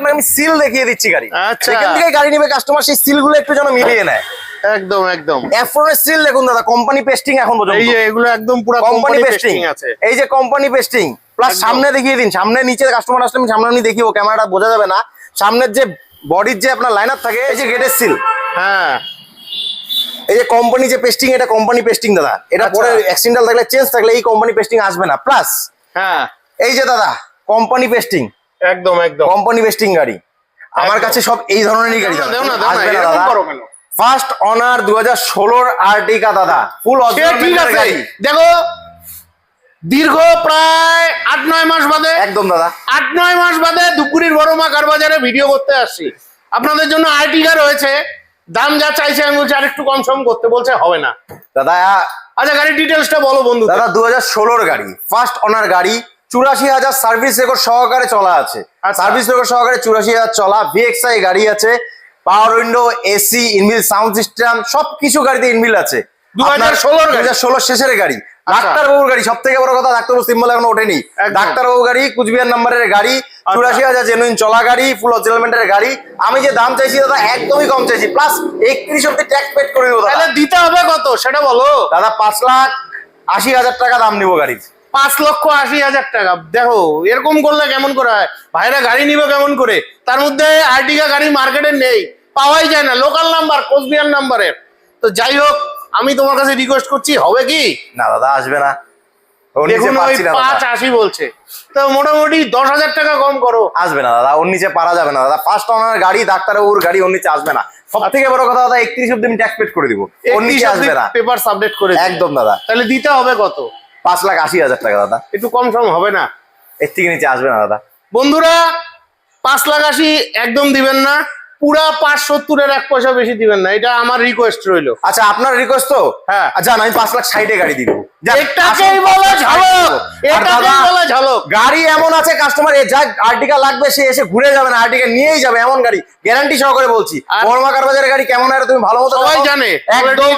আপনাকে আমি সিল দেখিয়ে দিচ্ছি গাড়ি। আচ্ছা, এখান থেকে গাড়ি নিবে কাস্টমার, সেই সিল গুলো একটু যেন মিলিয়ে নেয়। একদম একদম অ্যাফ্রনের সিল দেখুন দাদা, কোম্পানি পেস্টিং এখন পর্যন্ত। এই যে এগুলো একদম পুরো কোম্পানি পেস্টিং আছে, এই যে কোম্পানি পেস্টিং প্লাস সামনে দেখিয়ে দিন, সামনে নিচে কাস্টমার আসলে আমি সামনে আমি দেখিও, ক্যামেরাটা বোঝা যাবে না। সামনের যে বডির যে আপনার লাইনার থাকে, এই যে গেটের সিল, হ্যাঁ এই যে কোম্পানি যে পেস্টিং, এটা কোম্পানি পেস্টিং দাদা। এটা পরে অ্যাক্সিডেন্টাল থাকলে চেঞ্জ থাকলে এই কোম্পানি পেস্টিং আসবে না। প্লাস হ্যাঁ এই যে দাদা কোম্পানি পেস্টিং, একদম একদম কোম্পানি পেস্টিং গাড়ি আমার কাছে সব এই ধরনেরই গাড়ি দাদা। দেও না আসবে না এরকম দাদা। করো কেন? ফার্স্ট অনার 2016 আর্টিকা দাদা, ফুল ঠিক আছে। দেখো দীর্ঘ প্রায় 8-9 মাস বাদে, একদম দাদা 8-9 মাস বাদে ধূপগুড়ির বড় মা কার বাজারে ভিডিও করতে আসছি। আপনাদের জন্য আর্টিকা রয়েছে, দাম যা চাইছে আমি বলছি আরেকটু কম সম করতে, বলছে হবে না দাদা। আচ্ছা গাড়ির ডিটেলসটা বলো বন্ধু। দাদা 2016 গাড়ি, ফার্স্ট অনার গাড়ি, 84,000 সার্ভিস রেকর্ড সহকারে চলা আছে। সার্ভিস রেকর্ড সহকারে 84,000 চলা, ভিএক্সআই গাড়ি আছে, পাওয়ার উইন্ডো, এসি, ইনবিল সাউন্ড সিস্টেম, সবকিছু গাড়িতে ইনবিল আছে। 2016 শেষের গাড়ি, ডাক্তারবাবুর গাড়ি। সব থেকে বড় কথা, ডাক্তারবাবু সিম্বল এখনো ওঠেনি। ডাক্তারবাবু গাড়ি, কুচবিহার নাম্বারের গাড়ি, 84,000 জেনুইন চলা গাড়ি, ফুল অরিজিনাল গাড়ি। আমি যে দাম চাইছি দাদা একদমই কম চাইছি, প্লাস 31 অব্দি ট্যাক্স পেড করে দেবো দাদা। দিতে হবে কত সেটা বলো দাদা 5,80,000 টাকা দাম নিবো গাড়ির। 5,80,000 টাকা। দেখো এরকম করলে কেমন করে হয়, ভাইরা গাড়ি নিবে কেমন করে? তার মধ্যে আর্টিকা গাড়ি মার্কেটে নেই, পাওয়াই যায় না, লোকাল নাম্বার, কোচবিহার নাম্বারের। তো যাই হোক, আমি তোমার কাছে রিকোয়েস্ট করছি, হবে কি না দাদা আসবে না, দেখুন ওই 5,80 বলছে, তো মোটামুটি 10,000 টাকা কম করো। আসবে না দাদা, ওর নিচে পারা যাবে না দাদা। ফার্স্ট অনার গাড়ি, ডাক্তারবাবুর গাড়ি, ওর নিচে আসবে না। সব থেকে বড় কথা দাদা, 31 অব্দি আমি ট্যাক্স পেড করে দিব, ওর নিচে আসবে না। পেপার সাবমিট করে একদম দাদা। তাহলে দিতে হবে কত? 5,80,000 টাকা দাদা। একটু কম সম হবে না? এর থেকে নিচে আসবে না দাদা। বন্ধুরা 5,80,000 একদম দিবেন না, পুরা 570-এর 1 পয়সা বেশি দিবেন না, এটা আমার রিকোয়েস্ট রইলো। আচ্ছা আপনার রিকোয়েস্ট তো? হ্যাঁ জান, আমি 5,60,000 গাড়ি দিব। এটাকেই বলে ঝলক, এটাকেই বলে ঝলক। গাড়ি এমন আছে, কাস্টমার যা আর্টিকা লাগবে সে এসে ঘুরে যাবে না, আর্টিকা নিয়েই যাবে, এমন গাড়ি গ্যারান্টি সহকারে বলছি। বড়মা কার বাজারের গাড়ি কেমন হয় তুমি ভালো মতো সবাই জানে, একদম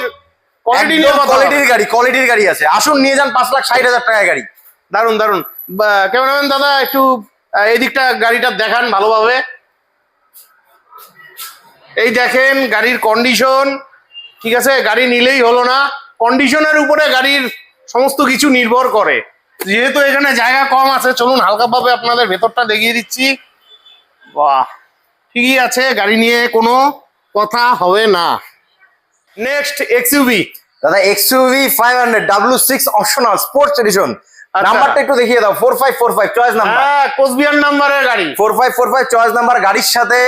কোয়ালিটির গাড়ি আছে। আসুন নিয়ে যান 5,60,000 টাকায় গাড়ি। দারুন দারুন। ক্যামেরাম্যান দাদা একটু এই দিকটা গাড়িটা দেখান ভালোভাবে। এই দেখেন গাড়ির কন্ডিশন, ঠিক আছে? গাড়ি নিলেই হলো না, কন্ডিশনের উপরে গাড়ির সমস্ত কিছু নির্ভর করে। যেহেতু এখানে জায়গা কম আছে, চলুন হালকাভাবে আপনাদের ভেতরটা দেখিয়ে দিচ্ছি। বাহ, ঠিকই আছে, গাড়ি নিয়ে কোনো কথা হবে না। নেক্সট এক্সইউভি দাদা, XUV 500 W6 optional sports edition. নাম্বারটা একটু দেখিয়ে দাও। 4545 চয়েস নাম্বার। হ্যাঁ, কোচবিহার নাম্বারের গাড়ি। 4545 চয়েস নাম্বার গাড়ির সাথে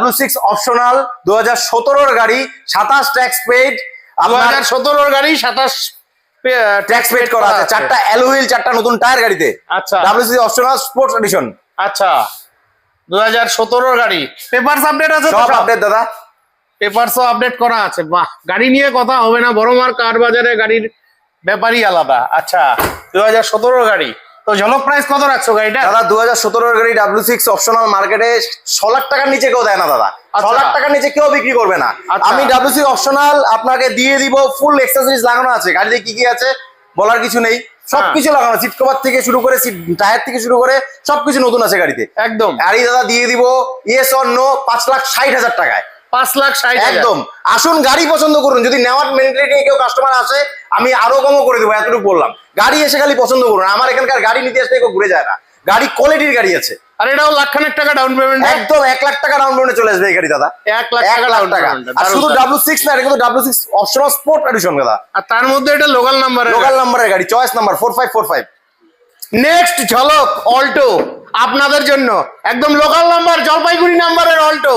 W6 অপশনাল, 2017 গাড়ি, 27 ট্যাক্স পেড। 2017 গাড়ি, 27 ট্যাক্স পেড করা আছে। 4টা অ্যালুই হুইল, 4টা নতুন টায়ার গাড়িতে। আচ্ছা, W6 অপশনাল স্পোর্টস এডিশন। আচ্ছা 2017 গাড়ি। পেপারস আপডেট আছে তো? সব আপডেট দাদা, পেপারসও আপডেট করা আছে। বাহ, গাড়ি নিয়ে কথা হবে না, বড়মার কার বাজারে গাড়ির ব্যাপারই আলাদা। আচ্ছা 2017 গাড়ি, তো ঝলক প্রাইস কত রাখছো গাড়িটা? দাদা 2017 গাড়ি W6 অপশনাল মার্কেটে 6 লাখ টাকার নিচে কেউ দেয় না দাদা। 6 লাখ টাকার নিচে কেউ বিক্রি করবে না। আমি W6 অপশনাল আপনাকে দিয়ে দিব, ফুল এক্সেসরিজ লাগানো আছে। গাড়িতে কি কি আছে বলার কিছু নেই, সবকিছু লাগানো। সিট কভার থেকে শুরু করে, সিট টায়ার থেকে শুরু করে সবকিছু নতুন আছে গাড়িতে একদম। গাড়ি দাদা দিয়ে দিব ইয়েস অর নো 5,60,000 টাকায়। 5,60,000 একদম। আসুন গাড়ি পছন্দ করুন, যদি নেওয়ার মেন্টালিটি নিয়ে কেউ কাস্টমার আসে আমি আরো কমও করে দেবো, এতটুকু বললাম। গাড়ি এসে খালি পছন্দ করুন, আমার এখানকার গাড়ি নিতে আসতে কেউ ঘুরে যায় না। গাড়ি কোয়ালিটির গাড়ি আছে। আর এটাও 1,00,000 টাকা ডাউন পেমেন্ট। একদম 1 লাখ টাকা ডাউন পেমেন্টে চলে আসবে এই গাড়ি দাদা। 1 লাখ টাকা। আর শুধু W6 না, এটা কিন্তু W6 অপশনাল স্পোর্ট এডিশন দাদা। আর তার মধ্যে এটা লোকাল নাম্বারের গাড়ি, চয়েস নাম্বার 4545। নেক্সট ঝলক অল্টো আপনাদের জন্য, একদম লোকাল নাম্বার, জলপাইগুড়ি নাম্বারের অল্টো।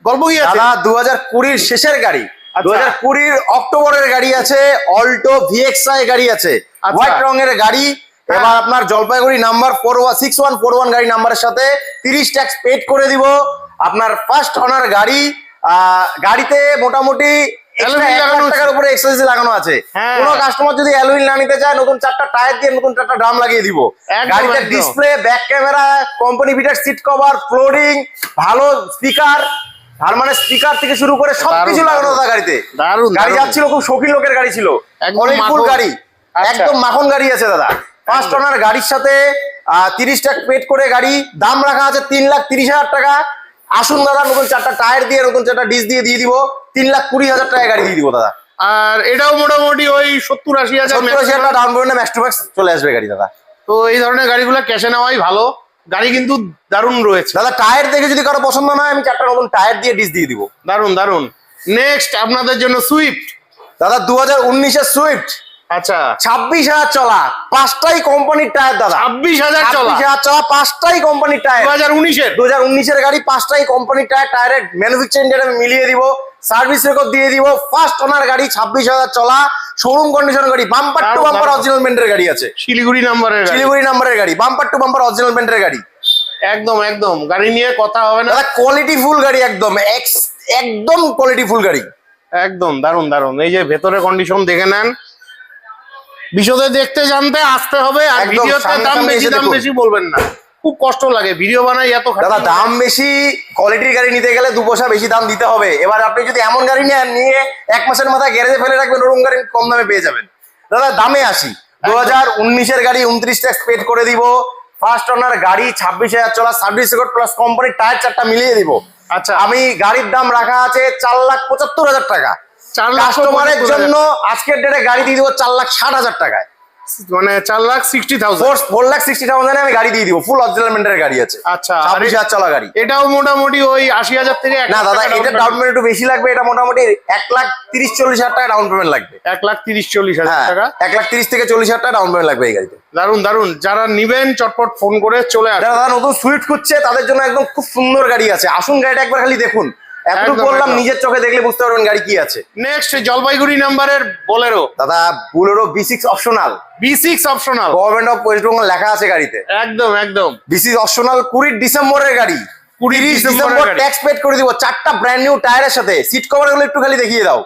গল্প কি আছে দাদা? 2020 শেষের গাড়ি, 2020 অক্টোবরের গাড়ি আছে। অল্টো ভিএক্সআই গাড়ি আছে, হোয়াইট রঙের গাড়ি। এবার আপনার জলপাইগুড়ি নাম্বার 6141 গাড়ি নাম্বারের সাথে 30 ট্যাক্স পেড করে দিব। আপনার ফার্স্ট অনার গাড়ি। গাড়িতে মোটামুটি 1 লাখ টাকার উপরে এক্সেসরিজ লাগানো আছে। কোন কাস্টমার যদি অ্যালুইল না নিতে চায়, নতুন 4টা টায়ার দিয়ে নতুন 4টা ড্রাম লাগিয়ে দিব। গাড়িতে display, back camera, company fitted seat cover, flooring, ভালো স্পিকার, আর মানে স্পিকার থেকে শুরু করে সবকিছু লাগানো দাদা গাড়িতে। গাড়ি যাচ্ছিল, খুব শৌখিন লোকের গাড়ি ছিল, অনেক ফুল গাড়ি, একদম মাখন গাড়ি আছে দাদা। ফার্স্ট অনার গাড়ির সাথে 30 টাকা পেড করে গাড়ি, দাম রাখা আছে 3,30,000 টাকা। আসুন দাদা, নতুন 4টা টায়ার দিয়ে, নতুন 4টা ডিস দিয়ে দিব 3,20,000 টাকা গাড়ি দিয়ে দিব দাদা। আর এটাও মোটামুটি ওই 70-80 হাজার 70,000 টাকা ডাউন পেমেন্টে ম্যাক্স টু ম্যাক্স চলে আসবে গাড়ি দাদা। তো এই ধরনের গাড়িগুলো ক্যাশে নেওয়াই ভালো। গাড়ি কিন্তু দারুণ রয়েছে দাদা টায়ার দেখে যদি কারো পছন্দ না হয়, আমি 4টা নতুন টায়ার দিয়ে ডিস দিয়ে দিব। দারুণ দারুণ। নেক্সট আপনাদের জন্য সুইফট। দাদা 2019-এর সুইফট, আচ্ছা 26,000 চলা, 5টাই কোম্পানির টায়ার দাদা। 26,000 চলা, 26,000 চলা, 5টাই কোম্পানির টায়ার। 2019-এর 2019-এর গাড়ি, 5টাই কোম্পানির টায়ার। টায়ারের ম্যানুফ্যাকচারিং ডেট আমি মিলিয়ে দিব, সার্ভিস রেকর্ড দিয়ে দিব। ফার্স্ট ওনার গাড়ি, 26,000 চলা, শোরুম কন্ডিশন গাড়ি, বাম্পার টু বাম্পার অরিজিনাল পেন্টের গাড়ি আছে। শিলিগুড়ি নাম্বারের গাড়ি, শিলিগুড়ি নাম্বারের গাড়ি, বাম্পার টু বাম্পার অরিজিনাল পেন্টের গাড়ি। একদম একদম গাড়ি নিয়ে কথা হবে না। দাদা কোয়ালিটি ফুল গাড়ি, একদম একদম কোয়ালিটি ফুল গাড়ি। একদম দারুণ দারুণ। এই যে ভেতরের কন্ডিশন দেখে নেন। বিশদে দেখতে জানতে আসতে হবে। আর একদম ভিডিওতে সামনে দাম সামনে বেশি এসে দাম দেখুন। বেশি বলবেন না, খুব কষ্ট লাগে ভিডিও বানাই এত দাদা খাটনি। দাম বেশি, কোয়ালিটির গাড়ি নিতে গেলে 2 পয়সা বেশি দাম দিতে হবে। এবার আপনি যদি এমন গাড়ি নেন, নিয়ে 1 মাসের মাথায় গ্যারেজে ফেলে রাখবেন, ওরকম গাড়ি কম দামে পেয়ে যাবেন। দাদা দামে আসি, 2019-এর গাড়ি 29 ট্যাক্স পেড করে দিব। ফার্স্ট ওনার গাড়ি, 26,000 চলা, সার্ভিস রেকর্ড প্লাস কোম্পানির টায়ার 4টা মিলিয়ে দিব। আচ্ছা আমি গাড়ির দাম রাখা আছে 4,75,000 টাকা। 4,75,000 কাস্টমারের জন্য আজকের ডেটে গাড়ি দিয়ে দিব 4,60,000 টাকায়। মানে 4,60,000। 4,60,000 আমি গাড়ি দিয়ে দিব। ফুল অরিজিনাল মেন্টের গাড়ি আছে। আচ্ছা, 26,000 চলা গাড়ি। এটাও মোটামুটি ওই 80,000 থেকে না দাদা, এটা ডাউন পেমেন্ট একটু বেশি লাগবে। এটা মোটামুটি 1,30,40,000 টাকা ডাউন পেমেন্ট লাগবে। 1,30,40,000 হ্যাঁ, টাকা। 1,30,000 থেকে 40,000 টাকা ডাউন পেমেন্ট লাগবে এই গাড়িতে। দারুন দারুন। যারা নিবেন চটপট ফোন করে চলে আসবে। যারা দাদা নতুন সুইফট খুঁজছে, তাদের জন্য একদম খুব সুন্দর গাড়ি আছে। আসুন গাড়িটা একবার খালি দেখুন। এতটুকু একদম, বললাম, একদম। নিজের চোখে দেখলে বুঝতে পারবেন গাড়ি কি আছে। নেক্সট জলপাইগুড়ি নাম্বারের বোলেরো। দাদা Bolero B6 optional, B6 optional, government of West Bengal লেখা আছে গাড়িতে। একদম একদম। B6 অপশনাল, 20 ডিসেম্বরের গাড়ি। 20 ডিসেম্বরের গাড়ি। ট্যাক্স পেড করে দিব। 4টা ব্র্যান্ড নিউ টায়ারের সাথে। সিট কভার গুলো একটু খালি দেখিয়ে দাও।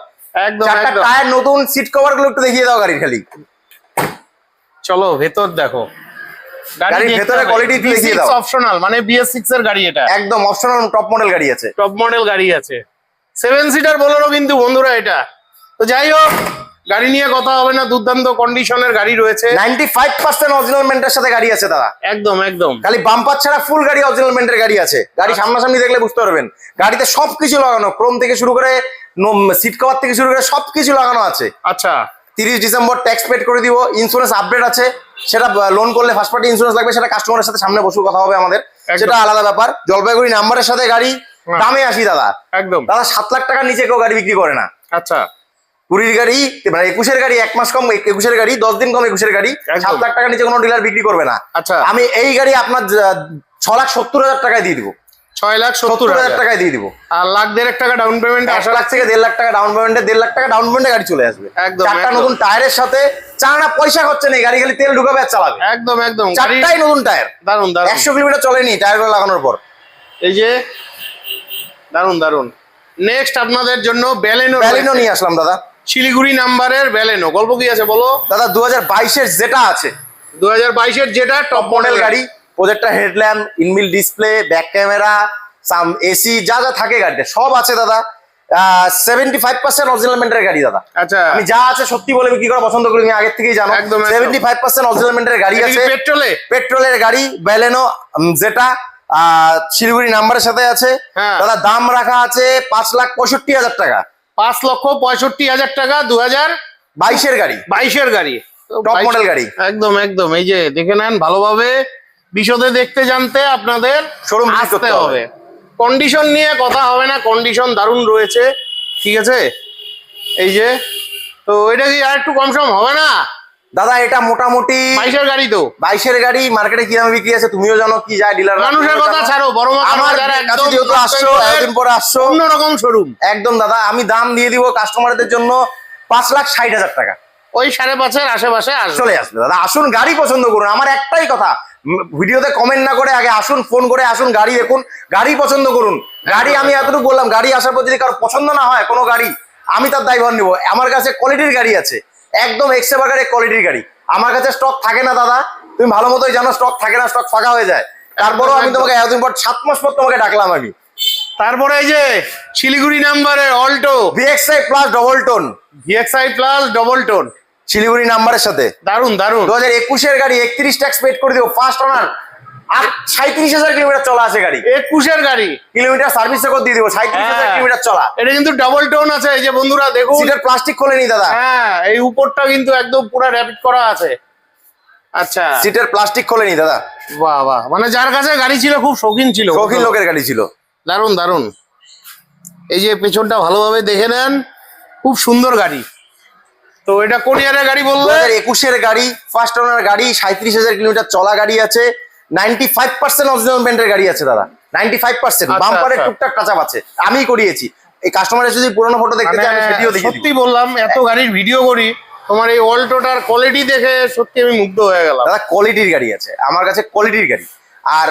একদম 4টা একদম। টায়ার নতুন, সিট কভার গুলো একটু দেখিয়ে দাও গাড়ির খালি। চলো ভেতর দেখো। গাড়ির ভেতরে quality একটু দেখিয়ে দাও। অপশনাল মানে BS6 এর গাড়ি এটা। একদম অপশনাল টপ মডেল গাড়ি আছে। টপ মডেল গাড়ি আছে। 7 সিটার বোলেরো কিন্তু বন্ধুরা এটা। তো যাই হোক, গাড়ি নিয়ে কথা হবে না, দুর্দান্ত কন্ডিশনের গাড়ি রয়েছে। 95% অরিজিনাল মেন্টের সাথে গাড়ি আছে দাদা। একদম একদম। খালি বাম্পার ছাড়া ফুল গাড়ি অরিজিনাল মেন্টের গাড়ি আছে। গাড়ি সামনাসামনি দেখলে বুঝতে পারবেন। গাড়িতে সবকিছু লাগানো, ক্রোম থেকে শুরু করে সিট কভার থেকে শুরু করে সবকিছু লাগানো আছে। আচ্ছা 30 ডিসেম্বর ট্যাক্স পেড করে দিব। ইন্স্যুরেন্স আপডেট আছে, সেটা লোন করলে ফার্স্ট পার্টি ইন্স্যুরেন্স লাগবে, সেটা কাস্টমারের সাথে সামনে বসে কথা হবে আমাদের, একদম। সেটা আলাদা ব্যাপার। জলপাইগুড়ি নাম্বারের সাথে গাড়ি, হ্যাঁ। দামে আসি দাদা। একদম। দাদা 7 লাখ টাকার নিচে কেউ গাড়ি বিক্রি করে না। আচ্ছা 20 গাড়ি মানে 21-এর গাড়ি, 1 মাস কম 21-এর গাড়ি, 10 দিন কম 21-এর গাড়ি, একদম। 7 লাখ টাকার নিচে কোনো ডিলার বিক্রি করবে না। আচ্ছা। আমি এই গাড়ি আপনার 6,70,000 টাকায় দিয়ে দিব। 6,70,000 টাকায় দিয়ে দিব। আর 1,50,000 টাকা ডাউন পেমেন্ট 1 আসা লাখ থেকে 1.5 লাখ টাকা ডাউন পেমেন্টে, 1.5 লাখ টাকা ডাউন পেমেন্টে গাড়ি চলে আসবে। একদম, 4টা একদম। নতুন টায়ারের সাথে। চানা পয়সা খরচা নেই, গাড়ি খালি তেল ঢুকাবে আর চালাবে। একদম একদম। 4টাই নতুন টায়ার। দারুন দারুন। 100 কিলোমিটার চলেনি টায়ারগুলো লাগানোর পর। এই যে দারুন দারুন। নেক্সট আপনাদের জন্য ব্যালেনো ব্যালিনো নিয়ে আসলাম দাদা। শিলিগুড়ি নাম্বারের ব্যালেনো। গল্প কি আছে বলো দাদা 2022-এর যেটা আছে, 2022-এর যেটা টপ মডেল গাড়ি, projector headlamp, inbuilt display, back camera, some AC, যা যা থাকে গাড়িতে সব আছে দাদা। 75% অরিজিনাল মেন্টের গাড়ি দাদা। আচ্ছা আমি যা আছে সত্যি বলে বিক্রি করা পছন্দ করি, তুমি আগের থেকেই জানো। একদম, একদম। 75% অরিজিনাল মেন্টের গাড়ি আছে। পেট্রোলে পেট্রোলের গাড়ি ব্যালেনো, যেটা শিলিগুড়ি নাম্বারের সাথে আছে। হ্যাঁ। দাদা দাম রাখা আছে 5,65,000 টাকা। 5,65,000 টাকা 2022-এর গাড়ি, 2022-এর গাড়ি, টপ মডেল গাড়ি। একদম একদম। এই যে দেখে নেন ভালোভাবে। বিশদে দেখতে জানতে আপনাদের Showroom visit আসতে করতে হবে। হবে। কন্ডিশন নিয়ে কথা হবে না, কন্ডিশন দারুণ রয়েছে। ঠিক আছে, এই যে তো এটা কি আর একটু কম সম হবে না? দাদা এটা মোটামুটি 22-এর গাড়ি তো। 22-এর গাড়ি মার্কেটে কি দামে বিক্রি আছে তুমিও জানো, কি যায় ডিলার। মানুষের কথা ছাড়ো, বড় আমার কাছে যেহেতু আসছো, এতদিন পরে আসছো, অন্যরকম শোরুম। একদম দাদা আমি দাম দিয়ে দিব কাস্টমারদের জন্য 5,60,000 টাকা। ওই 5.5-এর আশেপাশে আসবে। চলে আসবে দাদা। আসুন গাড়ি পছন্দ করুন। আমার একটাই কথা, ভিডিওতে কমেন্ট না করে আগে আসুন, ফোন করে আসুন, গাড়ি দেখুন, গাড়ি পছন্দ করুন। গাড়ি আমি এতটুকু বললাম, গাড়ি আসার পর যদি কারো পছন্দ না হয় কোনো গাড়ি, আমি তার দায়ভার নিব। আমার কাছে কোয়ালিটির গাড়ি আছে, একদম এক্সেবাগারের কোয়ালিটির গাড়ি। আমার কাছে স্টক থাকে না দাদা, তুমি ভালো মতোই জানো, স্টক থাকে না, স্টক ফাঁকা হয়ে যায়। তারপরেও আমি তোমাকে এতদিন পর 7 মাস পর তোমাকে ডাকলাম আমি। তারপরে এই যে শিলিগুড়ি নাম্বারের Alto VXI plus double tone, VXI plus double tone, Siliguri নাম্বারের সাথে। দারুন দারুন। 2021 গাড়ি 31 ট্যাক্স পেড করে দিব, ফার্স্ট ওনার। 37,000 কিলোমিটার চলা আছে গাড়ি। 21 গাড়ি কিলোমিটার সার্ভিস রেকর্ড দিয়ে দিব, 37,000 কিলোমিটার চলা। এটা কিন্তু ডাবল টোন আছে, এই যে বন্ধুরা দেখুন। সিটের প্লাস্টিক খোলেনি দাদা। হ্যাঁ, এই উপরটা কিন্তু একদম পুরো র‍্যাপিড করা আছে। আচ্ছা, সিটের প্লাস্টিক খোলেনি দাদা। বাহ বাহ, মানে যার কাছে গাড়ি ছিল খুব শৌখিন ছিল, শৌখিন লোকের গাড়ি ছিল। দারুন দারুন। এই যে পেছনটা ভালোভাবে দেখে নেন, খুব সুন্দর গাড়ি। তো এটা কোন ইয়ারের গাড়ি বললে? 2021 গাড়ি, ফার্স্ট ওনার গাড়ি, 37,000 কিলোমিটার চলা গাড়ি আছে। 95% অরিজিনাল পেন্টের গাড়ি আছে দাদা, 95%। আচ্ছা, বাম্পারের আচ্ছা। টুকটাক টাচআপ আছে, আমি করিয়েছি। এই কাস্টমারের যদি পুরনো ফটো দেখতে চায় আমি সেটিও দেখিয়ে দিব। সত্যি বললাম, এত গাড়ির ভিডিও করি, তোমার এই অল্টোটার কোয়ালিটি দেখে সত্যি আমি মুগ্ধ হয়ে গেলাম। দাদা কোয়ালিটির গাড়ি আছে আমার কাছে, কোয়ালিটির গাড়ি। আর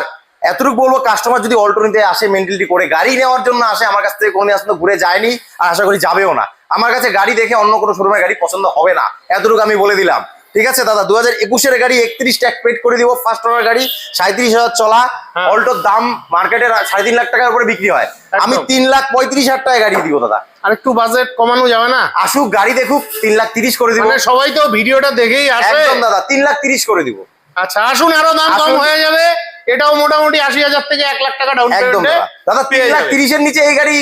এতটুকু বলবো, কাস্টমার যদি অল্টো নিতে আসে মেন্টালিটি করে, গাড়ি নেওয়ার জন্য আসে, আমার কাছ থেকে কোনো আসলে ঘুরে যায়নি আর আশা করি যাবেও না। আমার কাছে গাড়ি দেখে অন্য কোনো শোরুমের গাড়ি পছন্দ হবে না, এতটুকু আমি বলে দিলাম। ঠিক আছে দাদা, 2021 গাড়ি 31 ট্যাক্স পেড করে দিব, ফার্স্ট ওনার গাড়ি, 37,000 চলা। হ্যাঁ। অল্টোর দাম মার্কেটের 3.5 লাখ টাকার উপরে বিক্রি হয়, আমি একদম। 3,35,000 টাকায় গাড়ি দিব দাদা। আর একটু বাজেট কমানো যাবে না? আসুক গাড়ি দেখুক, 3,30,000 করে দিব। মানে সবাই তো ভিডিওটা দেখেই আসে। একদম দাদা, 3,30,000 করে দিব। আচ্ছা, আসুন, আরো দাম কম আসুন। হয়ে যাবে। এটাও মোটামুটি 80,000 থেকে 1 লাখ টাকা ডাউন একদম পেমেন্টে দাদা, দাদা পেয়ে যাবে। 3,30,000 নিচে এই গাড়ি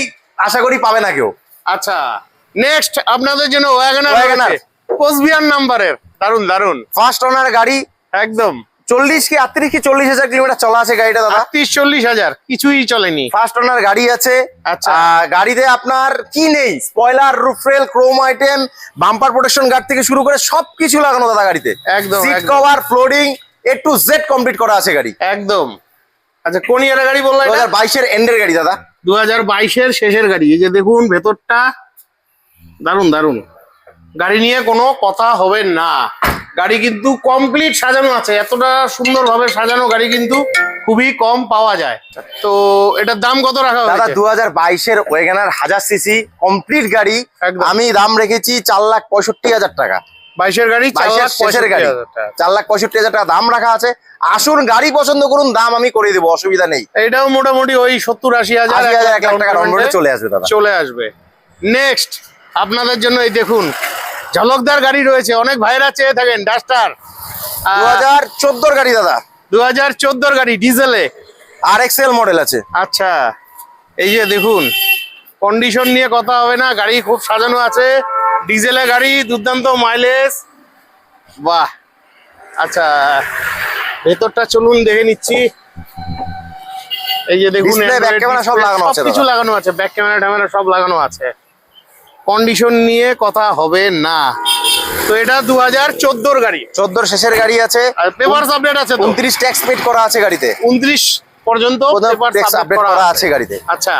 আশা করি পাবে না কেউ। আচ্ছা, নেক্সট আপনাদের জন্য ওয়াগনার ওয়াগনার। রয়েছে, কোচবিহার নাম্বারের। দারুন দারুন, ফার্স্ট ওনার গাড়ি, একদম 40,000 কিলোমিটার চলা আছে গাড়িটা দাদা। 30-40 হাজার, কিছুই চলেনি। ফার্স্ট ওনার গাড়ি আছে। আচ্ছা। গাড়িতে আপনার কি নেই, spoiler, roof rail, chrome item, bumper protection guard থেকে শুরু করে সবকিছু লাগানো দাদা গাড়িতে। একদম, সিট একদম। Cover, flooring, A to Z complete করা আছে গাড়ি। একদম। আচ্ছা, কোন ইয়ারের গাড়ি বললেন? 2022 এন্ডের গাড়ি দাদা। 2022 শেষের গাড়ি। এই যে দেখুন ভেতরটা, দারুন দারুন। গাড়ি নিয়ে কোনো কথা হবে না, গাড়ি কিন্তু কমপ্লিট সাজানো আছে। এতটা সুন্দরভাবে সাজানো গাড়ি কিন্তু খুবই কম পাওয়া যায়। তো এটার দাম কত রাখা দাদা হয়েছে? 2022 ওয়েগনার 1000 সিসি কমপ্লিট গাড়ি, একদম। আমি দাম রেখেছি 4,65,000 টাকা। 22 গাড়ি, 22 শেষের গাড়ি, 4,65,000 টাকা দাম রাখা আছে। আসুন গাড়ি পছন্দ করুন, দাম আমি করে দেবো, অসুবিধা নেই। এটাও মোটামুটি ওই 70-80 হাজার, 80,000 1 লাখ টাকা ডাউন পেমেন্টে চলে আসবে দাদা। চলে আসবে। নেক্সট আপনাদের জন্য এই দেখুন ঝলকদার গাড়ি রয়েছে, অনেক ভাইরা চেয়ে থাকেন, ডাস্টার। 2014 গাড়ি দাদা, 2014 গাড়ি, ডিজেলে। RXL মডেল আছে। আচ্ছা, এই যে দেখুন, কন্ডিশন নিয়ে কথা হবে না, গাড়ি খুব সাজানো আছে, ডিজেলে গাড়ি, দুর্দান্ত মাইলেজ। বাহ। আচ্ছা, ভেতরটা চলুন দেখে নিচ্ছি। এই যে দেখুন, Display, back camera সব লাগানো আছে কিছু দাদা। লাগানো আছে, ব্যাক ক্যামেরা ট্যামেরা সব লাগানো আছে, কন্ডিশন নিয়ে কথা হবে না। তো এটা 2014 গাড়ি, 14 শেষের গাড়ি আছে। আর পেপারস আপডেট আছে তো? 29 ট্যাক্স পেড করা আছে গাড়িতে, 29 পর্যন্ত পেপারস ট্যাক্স আপডেট করা আছে গাড়িতে। আচ্ছা।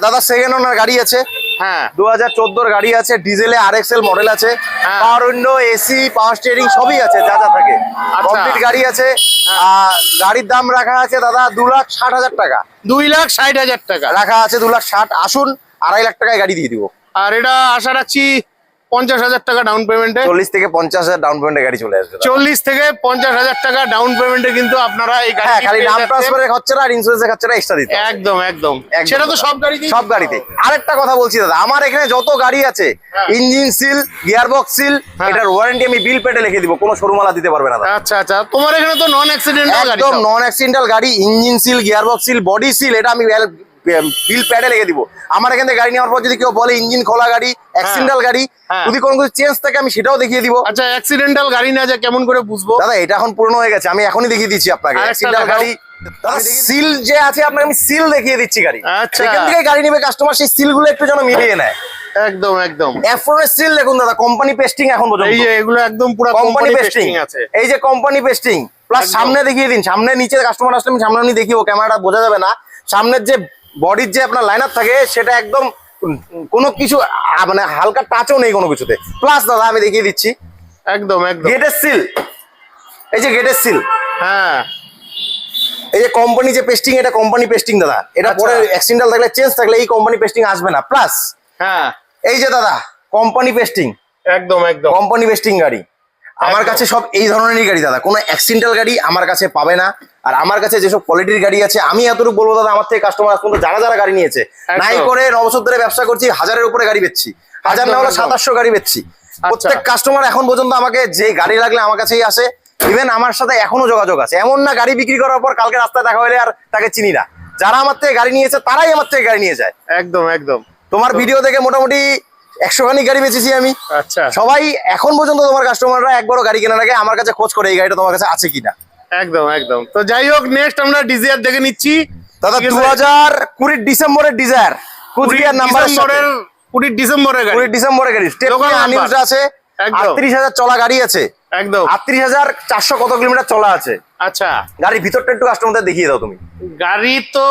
দাদা সেকেন্ড ওনার গাড়ি আছে, হ্যাঁ 2014 গাড়ি আছে, ডিজেলে RXL মডেল আছে, হ্যাঁ। পাওয়ার উইন্ডো, এসি, পাওয়ার স্টিয়ারিং সবই আছে, যা যা থাকে আচ্ছা। কমপ্লিট গাড়ি আছে। গাড়ির দাম রাখা আছে দাদা 2,60,000 টাকা 2,60,000 টাকা রাখা আছে, 2,60,000। আসুন 2.5 লাখ টাকায় গাড়ি দিয়ে দিব। আর এটা আশা রাখছি 50,000 টাকা ডাউন পেমেন্টে। 40 থেকে 50,000 ডাউন পেমেন্টে গাড়ি চলে আসবে দাদা। 40 থেকে 50,000 টাকা ডাউন পেমেন্টে কিন্তু আপনারা এই গাড়ি হ্যাঁ, খালি নাম ট্রান্সফারের খরচাটা আর ইন্স্যুরেন্সের খরচাটা এক্সট্রা দিতে হবে। একদম একদম, একদম সেটা তো দাদা। সব গাড়িতেই। সব গাড়িতে। আরেকটা কথা বলছি দাদা, আমার এখানে যত গাড়ি আছে, হ্যাঁ। ইঞ্জিন সিল, গিয়ারবক্স সিল, হ্যাঁ। এটার ওয়ারেন্টি আমি বিল পেটে লিখে দিব, কোনো শোরুমালা দিতে পারবে না দাদা। আচ্ছা আচ্ছা, তোমার এখানে তো নন অ্যাক্সিডেন্টাল গাড়ি একদম সব। নন অ্যাক্সিডেন্টাল গাড়ি, engine seal, gearbox seal, body seal, এটা আমি বিল প্যাডে লিখে দিব। আমার এখান থেকে গাড়ি নেওয়ার পর যদি কেউ বলে ইঞ্জিন খোলা গাড়ি, অ্যাক্সিডেন্টাল গাড়ি, হ্যাঁ। যদি কোনো কিছু চেঞ্জ থাকে আমি সেটাও দেখিয়ে দিব। আচ্ছা, অ্যাক্সিডেন্টাল গাড়ি না, যা কেমন করে বুঝবো? দাদা এটা এখন পুরনো হয়ে গেছে, আমি এখনই দেখিয়ে দিচ্ছি আপনাকে আরেকটা অ্যাক্সিডেন্টাল দেখাও। গাড়ি। দাদা সিল যে আছে আপনাকে আমি সিল দেখিয়ে দিচ্ছি গাড়ি। আচ্ছা। সেখান থেকে গাড়ি নেবে কাস্টমার, সেই সিল গুলো একটু যেন মিলিয়ে নেয়। একদম একদম। অ্যাফ্রনের সিল দেখুন দাদা, কোম্পানি পেস্টিং এখন এই পর্যন্ত, যে এগুলো একদম পুরো কোম্পানি পেস্টিং পেস্টিং আছে। এই যে কোম্পানি পেস্টিং প্লাস একদম। সামনে দেখিয়ে দিন, সামনে নিচে কাস্টমার আসলে আমি সামনে আমি দেখিও, ক্যামেরাটা বোঝা যাবে না। সামনের যে বডির যে আপনার লাইনার থাকে সেটা একদম কোনো কিছু মানে হালকা টাচও নেই কোনো কিছুতে। প্লাস দাদা আমি দেখিয়ে দিচ্ছি একদম একদম। গেটের সিল, এই যে গেটের সিল, হ্যাঁ এই যে কোম্পানি যে পেস্টিং, এটা কোম্পানি পেস্টিং দাদা। এটা আচ্ছা। পরে অ্যাক্সিডেন্টাল থাকলে চেঞ্জ থাকলে এই কোম্পানি পেস্টিং আসবে না। প্লাস হ্যাঁ, এই যে দাদা কোম্পানি পেস্টিং, একদম একদম। কোম্পানি পেস্টিং গাড়ি আমার কাছে সব এই ধরনেরই গাড়ি দাদা, কোনো অ্যাক্সিডেন্টাল গাড়ি আমার কাছে পাবে না। আর আমার কাছে যেসব কোয়ালিটির গাড়ি আছে, আমি এতটুকু বলবো দাদা, আমার থেকে কাস্টমার এখন যারা যারা গাড়ি নিয়েছে, একদম। নাই করে 9 বছর ধরে ব্যবসা করছি, 1000-এর উপরে গাড়ি বেচছি, 1000 না হলে একদম। 2700 গাড়ি বেচছি। প্রত্যেক কাস্টমার এখন পর্যন্ত আমাকে যে গাড়ি লাগলে আমার কাছেই আসে, ইভেন আমার সাথে এখনো যোগাযোগ আছে। এমন না গাড়ি বিক্রি করার পর কালকে রাস্তায় দেখা হলে আর তাকে চিনি না। যারা আমার থেকে গাড়ি নিয়েছে তারাই আমার থেকে গাড়ি নিয়ে যায়। একদম একদম। তোমার ভিডিও দেখে মোটামুটি 100 খানি গাড়ি বেচেছি আমি। আচ্ছা, সবাই এখন পর্যন্ত তোমার কাস্টমাররা একবারও গাড়ি কেনার আগে আমার কাছে খোঁজ করে এই গাড়িটা তোমার কাছে আছে কিনা। একদম একদম। তো যাই হোক, নেক্সট আমরা ডিজায়ার দেখে নিচ্ছি দাদা 2020 ডিসেম্বরের ডিজায়ার, কুচবিহার নাম্বার 20 ডিসেম্বরের গাড়ি। 20 ডিসেম্বরের গাড়ি, Local number। নিউজ আছে, একদম। 38,000 চলা গাড়ি আছে, একদম। 38,400 কত কিলোমিটার চলা আছে। আচ্ছা, গাড়ির ভিতরটা একটু কাস্টমারদের দেখিয়ে দাও তুমি। গাড়ি তো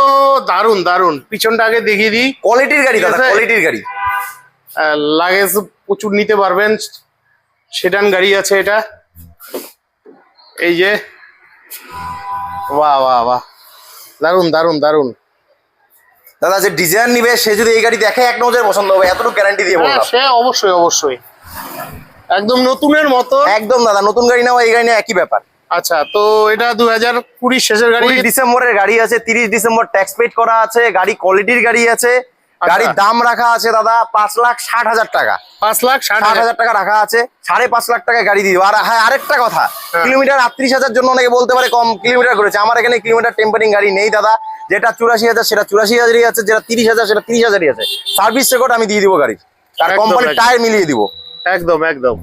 দারুন দারুন, পিছনটা আগে দেখিয়ে দিই। কোয়ালিটির গাড়ি দাদা, ঠিক আছে। কোয়ালিটির গাড়ি। লাগেজ প্রচুর নিতে পারবেন, সেডান গাড়ি আছে এটা। এই যে, বাহ বাহ বাহ, দারুন দারুন দারুন। দাদা যে ডিজাইন নিবে সে যদি এই গাড়ি দেখে এক নজরে পছন্দ হবে, এতটুকু গ্যারান্টি দিয়ে বললাম। সে অবশ্যই অবশ্যই, একদম নতুনের মতো। একদম দাদা, নতুন গাড়ি নাও এই গাড়ি নেওয়া একই ব্যাপার। আচ্ছা, তো এটা 2020 শেষের গাড়ি। 20 ডিসেম্বরের গাড়ি আছে, 30 ডিসেম্বর ট্যাক্স পেড করা আছে, গাড়ি কোয়ালিটির গাড়ি আছে। গাড়ির দাম রাখা আছে দাদা 5,60,000 টাকা। 5,60,000 টাকা রাখা আছে, 5.5 লাখ টাকায় গাড়ি দিয়ে দিবো। আর হ্যাঁ, আরেকটা কথা, কিলোমিটার 38,000 জন্য অনেকে বলতে পারে কম কিলোমিটার করেছে। আমার এখানে কিলোমিটার টেম্পারিং গাড়ি নেই দাদা। যেটা 84,000 সেটা 84,000ই আছে, যেটা 30,000 সেটা 30,000ই আছে। সার্ভিস রেকর্ড আমি দিয়ে দিব গাড়ি, আর একদম, কোম্পানির একদম। টায়ার মিলিয়ে দিব। একদম একদম।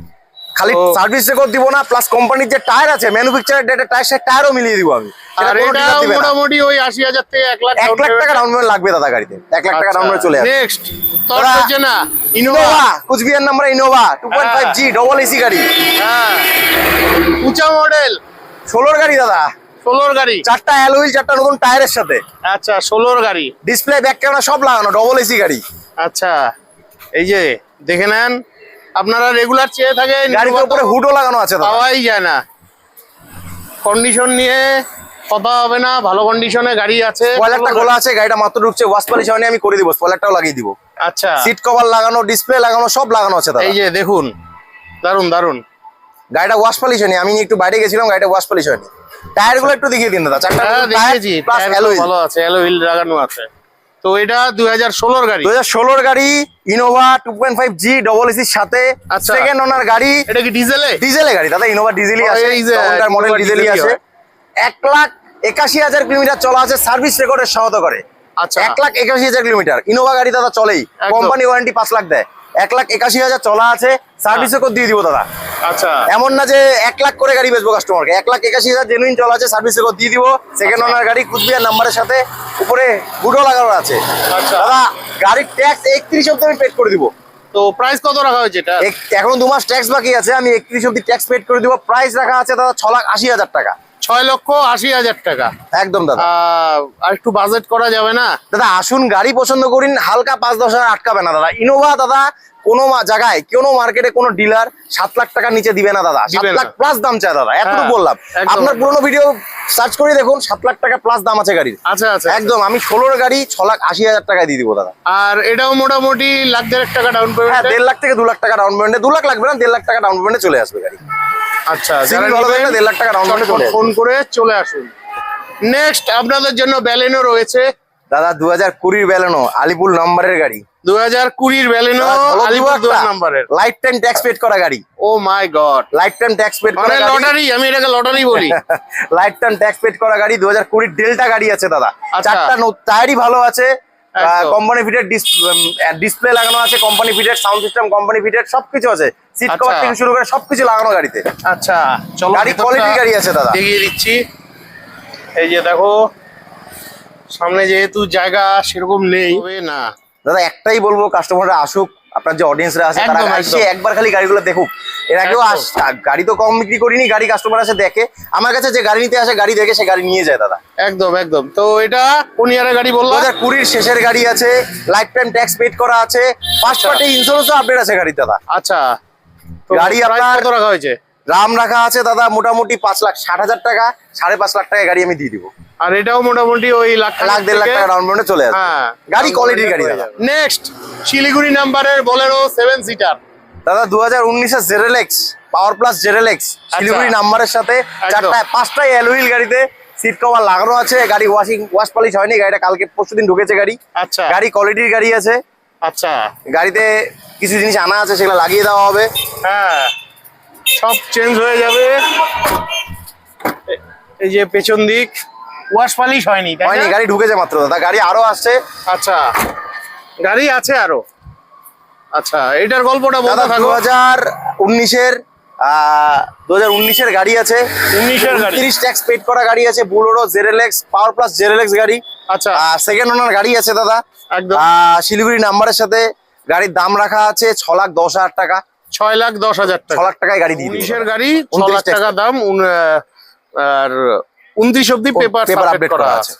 খালি সার্ভিস রেকর্ড দিব না, প্লাস কোম্পানির যে টায়ার আছে, ম্যানুফ্যাকচারার ডেটের টায়ার, সেই টায়ারও মিলিয়ে দিব আমি। আর এটা মোটামুটি ওই 80,000 থেকে 1 লাখ 1 লাখ টাকা ডাউন পেমেন্ট লাগবে দাদা গাড়িতে। 1 লাখ টাকা ডাউন পেমেন্ট চলে আসবে। নেক্সট তোর দাদা, হচ্ছে না Innova. Innova, Cooch Behar number Innova 2.5G double AC গাড়ি। হ্যাঁ, উঁচা মডেল, 16 গাড়ি দাদা, 16 গাড়ি। 4টা অ্যালুইল, 4টা নতুন টায়ারের সাথে। আচ্ছা, 16 গাড়ি। ডিসপ্লে, ব্যাক ক্যামেরা সব লাগানো, ডবল এসি গাড়ি। আচ্ছা, এই যে দেখে নেন, আপনারা রেগুলার চেয়ে থাকেন, গাড়ির উপরে হুডও লাগানো আছে দাদা। পাওয়াই যায় না। কন্ডিশন নিয়ে কথা হবে না, ভালো কন্ডিশনে গাড়ি আছে। স্পয়লারটা খোলা আছে, গাড়িটা মাত্র ঢুকছে, ওয়াশ পলিশ হয়নি, আমি করে দিব, স্পয়লারটাও লাগিয়ে দিব। আচ্ছা, সিট কভার লাগানো, ডিসপ্লে লাগানো, সব লাগানো আছে দাদা। এই যে দেখুন, দারুন দারুন। গাড়িটা ওয়াশ পলিশ হয়নি, আমি একটু বাইরে গেছিলাম, গাড়িটা ওয়াশ পলিশ হয়নি। টায়ার গুলো একটু দেখিয়ে দিন দাদা। 4টা দেখেছি, প্লাস টায়ার অ্যালুই। ভালো আছে, অ্যালুই লাগানো আছে। তো এটা 2016 গাড়ি। 2016 গাড়ি, ইনোভা 2.5G ডবল এসির সাথে, আচ্ছা। সেকেন্ড ওনার গাড়ি। এটা কি ডিজেলে? ডিজেলের গাড়ি দাদা, ইনোভা ডিজেলই ও, আছে, এই যে তখনকার মডেল ইনোভা ডিজেলই ডিজেলই আছে। হয়। 1,81,000 কিলোমিটার চলা আছে, সার্ভিস রেকর্ডের সহায়তা করে। আচ্ছা, 1,81,000 কিলোমিটার ইনোভা গাড়ি দাদা চলেই, একদম। কোম্পানি ওয়ারেন্টি 5 লাখ দেয়। 1,81,000 চলা আছে, সার্ভিস রেকর্ড দিয়ে দিব দাদা। আচ্ছা, এমন না যে 1 লাখ করে গাড়ি বেচবো কাস্টমারকে, 1,81,000 জেনুইন চলা আছে, সার্ভিস রেকর্ড দিয়ে দিব। সেকেন্ড ওনার গাড়ি, কুচবিহার নাম্বারের সাথে, উপরে বুটও লাগানো আছে। আচ্ছা। দাদা গাড়ির ট্যাক্স 31 অব্দি আমি পেড করে দিব। তো প্রাইস কত রাখা হয়েছে এটা? এখন 2 মাস ট্যাক্স বাকি আছে, আমি 31 অব্দি ট্যাক্স পেড করে দিব। প্রাইস রাখা আছে দাদা 6,80,000 টাকা। 6,80,000 টাকা। একদম দাদা। আর একটু বাজেট করা যাবে না দাদা আসুন, গাড়ি পছন্দ করিন, হালকা 5-10 হাজার আটকাবে না দাদা। ইনোভা দাদা কোনো জায়গায়, কোনো মার্কেটে, কোনো ডিলার 7 লাখ টাকা নিচে দিবে না দাদা। 7 দিবে না। লাখ প্লাস দাম চায় দাদা, এতটুকু হ্যাঁ, বললাম। একদম। আপনার পুরোনো ভিডিও সার্চ করে দেখুন, 7 লাখ টাকা প্লাস দাম আছে গাড়ির। আচ্ছা আচ্ছা। একদম, আমি 16 গাড়ি 6,80,000 টাকায় দিয়ে দিব দাদা। আর এটাও মোটামুটি 1,00,000 টাকা ডাউন হ্যাঁ, পেমেন্ট। 1.5 লাখ থেকে 2 লাখ টাকা ডাউন পেমেন্টে, 2 লাখ লাগবে না, 1.5 লাখ টাকা ডাউন পেমেন্টে চলে আসবে গাড়ি। আচ্ছা, সিভিল ভালো থাকলে 1.5 লাখ টাকা ডাউন পেমেন্টে চলে আসবে। ফোন করে চলে আসুন। নেক্সট আপনাদের জন্য ব্যালেনো রয়েছে দাদা 2020 ব্যালেনো, আলিপুর নাম্বারের গাড়ি। 2020 ব্যালেনো, আলিপুর নাম্বারের, লাইফ টাইম ট্যাক্স পেড করা গাড়ি। Oh my god, lifetime tax paid করা মানে গাড়ি। লটারি, আমি এটাকে লটারি বলি। লাইফ টাইম ট্যাক্স পেড করা গাড়ি, 2020 ডেল্টা গাড়ি আছে দাদা। আচ্ছা। 4টা টায়ারই ভালো আছে, একদম। কোম্পানি ফিটেড ডিসপ্লে লাগানো আছে, company fitted sound system, company fitted সবকিছু আছে। সিট আচ্ছা। কভার থেকে শুরু করে সবকিছু লাগানো গাড়িতে। আচ্ছা, চলো গাড়ি ভেতরটা কোয়ালিটি গাড়ি আছে দাদা। দেখিয়ে দিচ্ছি। এই যে দেখো, সামনে যেহেতু জায়গা সেরকম নেই, তবে না দাদা একটাই বলবো, কাস্টমাররা আসুক, আপনার যে অডিয়েন্সরা আছে তারা একদম, এসে একদম। একবার খালি গাড়িগুলো দেখুক। এর আগেও গাড়ি তো কম বিক্রি করিনি, গাড়ি কাস্টমার আসে দেখে, আমার কাছে যে গাড়ি নিতে আসে গাড়ি দেখে সে গাড়ি নিয়ে যায় দাদা। একদম একদম। তো এটা কোন ইয়ারের গাড়ি বললাম? 2020 শেষের গাড়ি আছে, লাইফ টাইম ট্যাক্স পেড করা আছে, ফার্স্ট পার্টি ইন্স্যুরেন্সও আপডেট আছে গাড়ি দাদা। আচ্ছা, তো গাড়ি price আপনার কত রাখা হয়েছে? রাম রাখা আছে দাদা মোটামুটি 5,60,000 টাকা, 5.5 লাখ টাকা গাড়ি আমি দিয়ে দিব। আর এটাও মোটামুটি ওই লাখ 1.5 লাখ টাকা ডাউন পেমেন্টে চলে আসবে। হ্যাঁ, গাড়ি কোয়ালিটির গাড়ি দাদা। নেক্সট শিলিগুড়ি নাম্বারের বোলেরো 7 সিটার দাদা 2019 জেরেলেক্স পাওয়ার প্লাস জেরেলেক্স শিলিগুড়ি নাম্বারের সাথে, 5টাই অ্যালুইল গাড়িতে, সিট কভার লাগানো আছে, গাড়ি ওয়াশ পলিশ হয়নি, গাড়িটা কালকে পরশুদিন ঢুকেছে গাড়ি। আচ্ছা গাড়ি কোয়ালিটির গাড়ি আছে। আচ্ছা, গাড়িতে কিছু জিনিস আনা আছে, সেগুলো লাগিয়ে দেওয়া হবে। হ্যাঁ, সব চেঞ্জ হয়ে যাবে। এই যে পেছন দিক ওয়াশ পালিশ হয়নি, তাই হয়নি, না? গাড়ি ঢুকেছে মাত্র দাদা, গাড়ি আরো আসছে আচ্ছা, গাড়ি আছে আরো। আচ্ছা, এটার গল্পটা দাদা। বলতে থাকো। 2019-এর গাড়ি আছে, 19-এর গাড়ি। 30 ট্যাক্স পেড করা গাড়ি আছে, বুলোরো জেরেলেক্স পাওয়ার প্লাস জেরেলেক্স গাড়ি। আচ্ছা, সেকেন্ড ওনার গাড়ি আছে দাদা, একদম। শিলিগুড়ি নাম্বারের সাথে। গাড়ির দাম রাখা আছে 6,10,000 টাকা। 6,10,000 টাকা। 6 লাখ টাকায় গাড়ি দিয়ে দিবো। 19-এর গাড়ি 6 29 লাখ টাকা দাম। আর 29 অব্দি পেপার আপডেট করা আছে।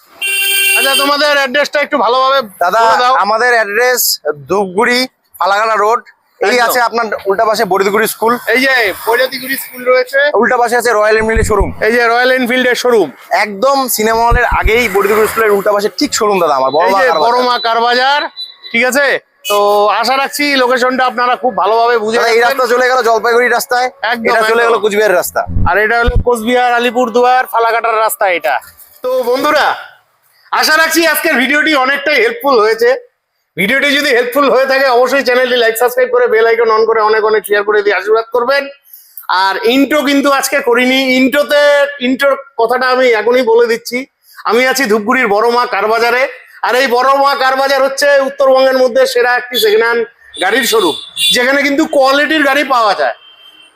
আচ্ছা, তোমাদের অ্যাড্রেসটা একটু ভালোভাবে দাদা বলে দাও। আমাদের অ্যাড্রেস ধূপগুড়ি ফালাকাটা রোড। এই একদম। আছে আপনার উল্টা পাশে বরিদগুড়ি স্কুল, এই যে বৈরাতিগুড়ি স্কুল রয়েছে, উল্টা পাশে আছে রয়্যাল এনফিল্ডের শোরুম। এই যে রয়্যাল এনফিল্ডের শোরুম, একদম সিনেমা হলের আগেই বরিদগুড়ি স্কুলের উল্টা পাশে ঠিক শোরুম দাদা আমার, এই যে বড় বড় মা কার বাজার। ঠিক আছে, তো আশা রাখছি লোকেশনটা আপনারা খুব ভালোভাবে বুঝে এই রাস্তা চলে গেল জলপাইগুড়ি রাস্তায়, একদম, এটা চলে একদম। গেল কুচবিহার রাস্তা। আর এটা হলো কোচবিহার, আলিপুরদুয়ার, ফালাকাটার রাস্তা এটা। তো বন্ধুরা, আশা রাখছি আজকের ভিডিওটি অনেকটাই হেল্পফুল হয়েছে। ভিডিওটি যদি হেল্পফুল হয়ে থাকে অবশ্যই চ্যানেলটি লাইক সাবস্ক্রাইব করে বেল আইকন অন করে অনেক অনেক শেয়ার করে দিয়ে আশীর্বাদ করবেন। আর ইন্ট্রো কিন্তু আজকে করিনি। ইন্ট্রোর কথাটা আমি এখনই বলে দিচ্ছি। আমি আছি ধূপগুড়ির বড় মা কার বাজারে। আর এই বড় মা কার বাজার হচ্ছে উত্তরবঙ্গের মধ্যে সেরা একটি সেকেন্ড হ্যান্ড গাড়ির শোরুম, যেখানে কিন্তু কোয়ালিটির গাড়ি পাওয়া যায়।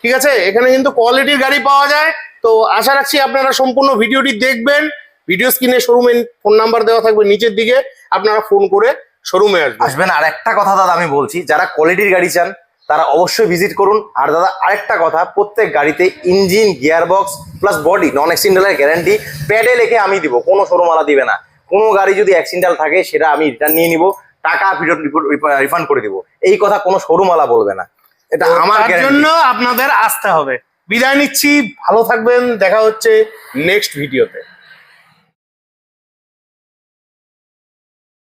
ঠিক আছে, এখানে কিন্তু কোয়ালিটির গাড়ি পাওয়া যায়। তো আশা রাখছি আপনারা সম্পূর্ণ ভিডিওটি দেখবেন। ভিডিও স্ক্রিনে শোরুমের ফোন নাম্বার দেওয়া থাকবে নিচের দিকে, আপনারা ফোন করে শোরুমে আসবেন। আর একটা কথা দাদা আমি বলছি, যারা কোয়ালিটির গাড়ি চান তারা অবশ্যই ভিজিট করুন। আর দাদা আরেকটা কথা, প্রত্যেক গাড়িতে ইঞ্জিন, গিয়ারবক্স প্লাস বডি নন অ্যাক্সিডেন্টালের গ্যারান্টি প্যাডে লিখে আমি দিব, কোনো শোরুমওয়ালা দিবে না। কোনো গাড়ি যদি অ্যাক্সিডেন্টাল থাকে সেটা আমি রিটার্ন নিয়ে নিব, টাকা রিফান্ড করে দিব। এই কথা কোনো শোরুমওয়ালা বলবে না, এটা আমার তার guarantee। জন্য আপনাদের আসতে হবে। বিদায় নিচ্ছি, ভালো থাকবেন, দেখা হচ্ছে নেক্সট ভিডিওতে।